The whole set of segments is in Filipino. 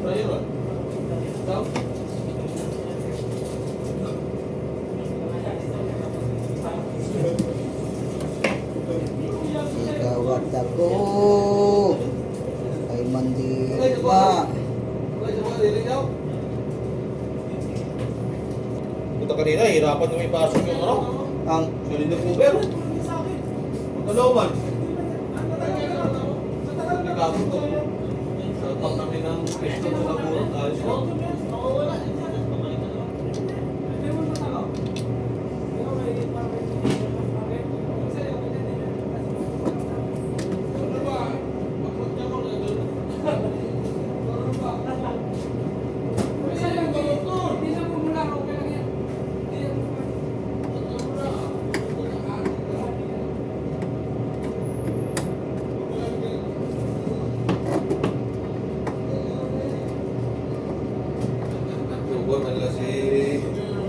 Igawat ako ay mandirigma. Punta kanina, hirapan mo ipasok yung ano? Ang Cylinder cover. Magkalawan. Nagkakot ko. Sa namin ng pesto sa laburan. Ayos mo. Lugo nila si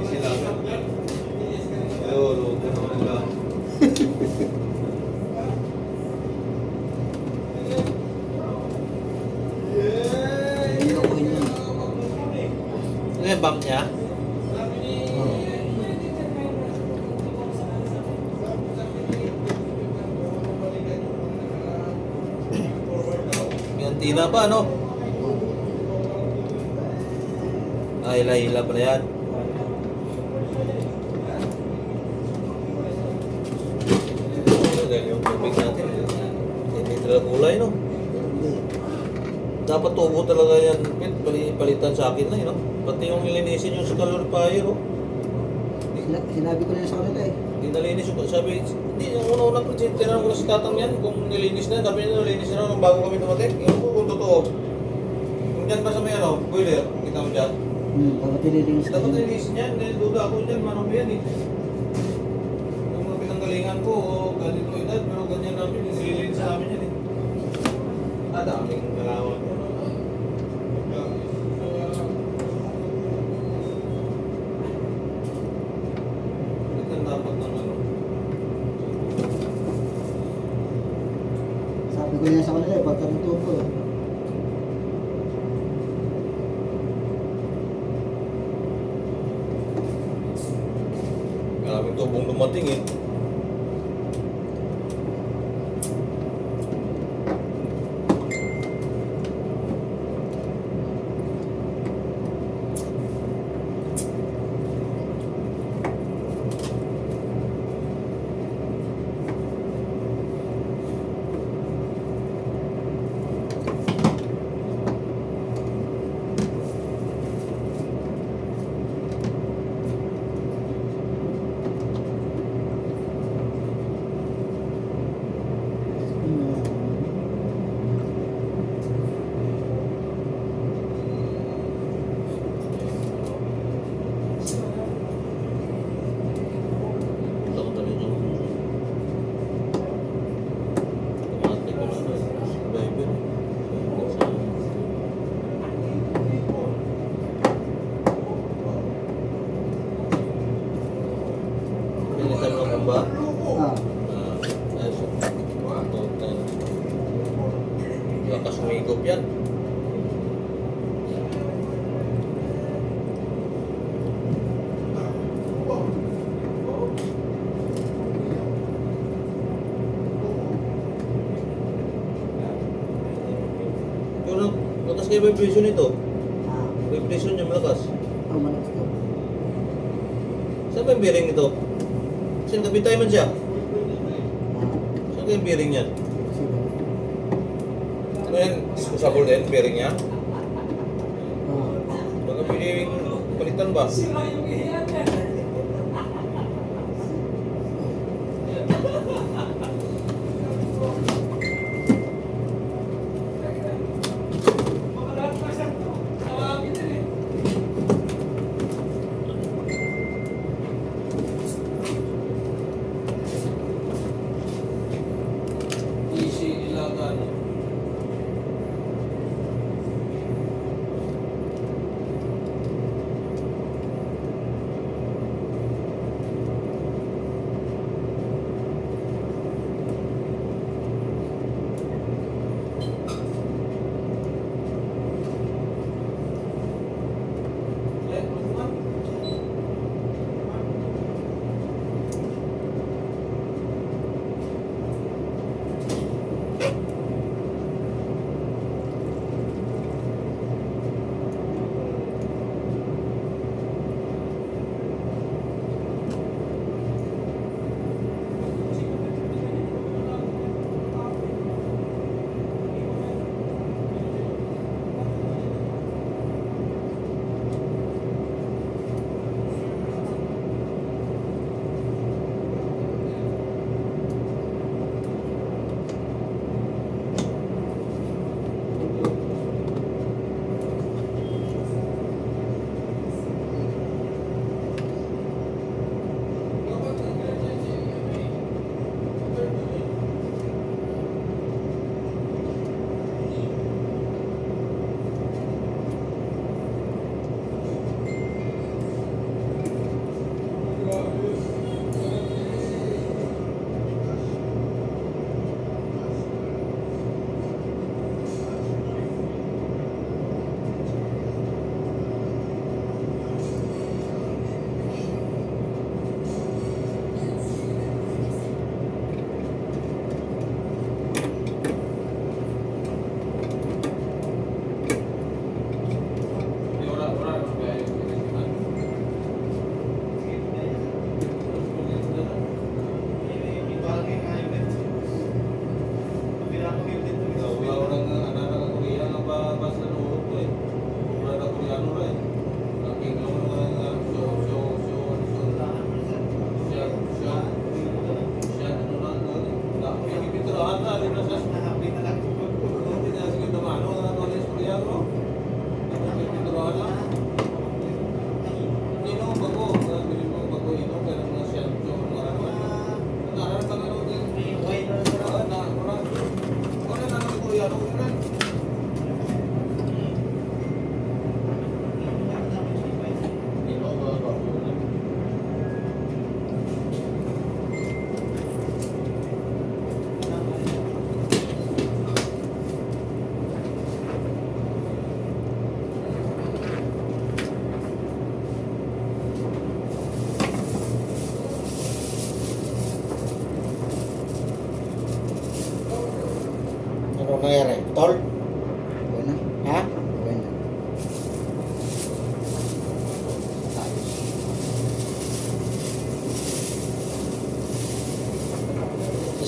Isilaga. Ayo, lugo naman nila. hindi ako yun. Ano yung bump niya? May antina pa, ano? Ah, hila-hila pa na yan. Dahil yung tubig natin, hindi talaga kulay, no? Hindi. Dapat tubo talaga yan, palitan sa akin na, no? Pati yung nilinisin yung sa calorifier, oh. Sinabi ko na yun sa kanila eh. Hindi nalinis yung sabi, hindi, yung una-una ko, tinanong ko na si tatang yan kung nilinis na, sabi niya nilinis na nung bago kami dumating. Yung kung totoo. Kung dyan pa sa may ano, boiler, kita mo dyan. Dapat nililinis Dapat nilinis niyan, dahil duda ako dyan, marami yan eh. Yung mga pinanggalingan ko, ganito edad, pero ganyan namin, nililinis sa amin yan eh. Daming kalawang. Ito dapat ng ano. Sabi ko yan sa kanila eh, pagka natuto eh. Maraming tubong dumating eh. Ba? Lakas umigop yan. Pero lakas kayo vibration nito. Vibration niya malakas. Oh, malakas to. Saan ba yung bearing nito? Kasi nagabitay man siya. Saan yung bearing niya? Ano yan? Disposable din, bearing niya? Baka pwedeng palitan ba?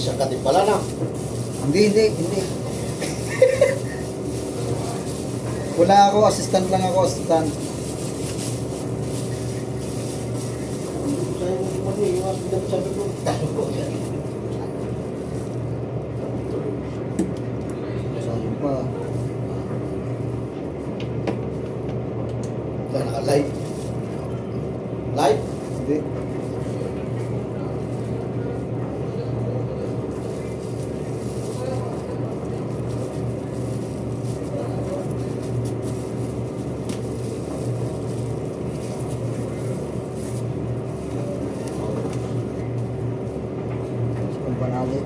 Siya ka din pala na. Hindi. Wala ako, assistant lang ako, assistant. Sayang pa. Ito, naka-live. Live? Hindi. Kung panali.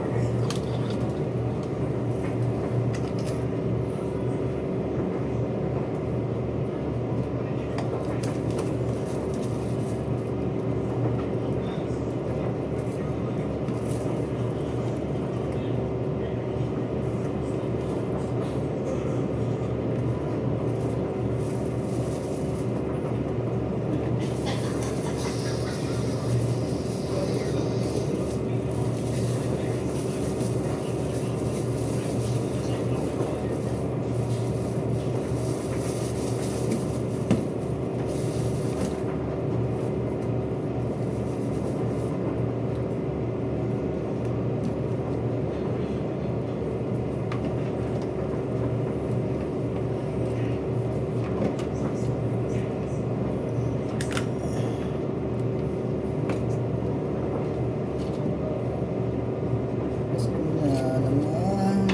Pasko na naman.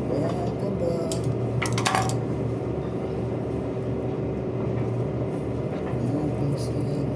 Kaya ka ba? Napansin.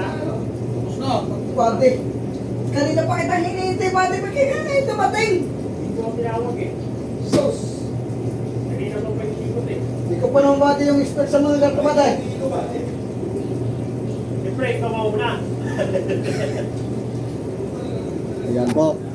Tapos na. Pati. Kanina pa kita hinihintay, pati magkikita dumating. Hindi ko tinawag eh. Sus. Kanina ko pa ikikot eh. Hindi ko pa naman bati yung expert sa mga kartumatay. Siyempre, ikaw mauna. Ayan po.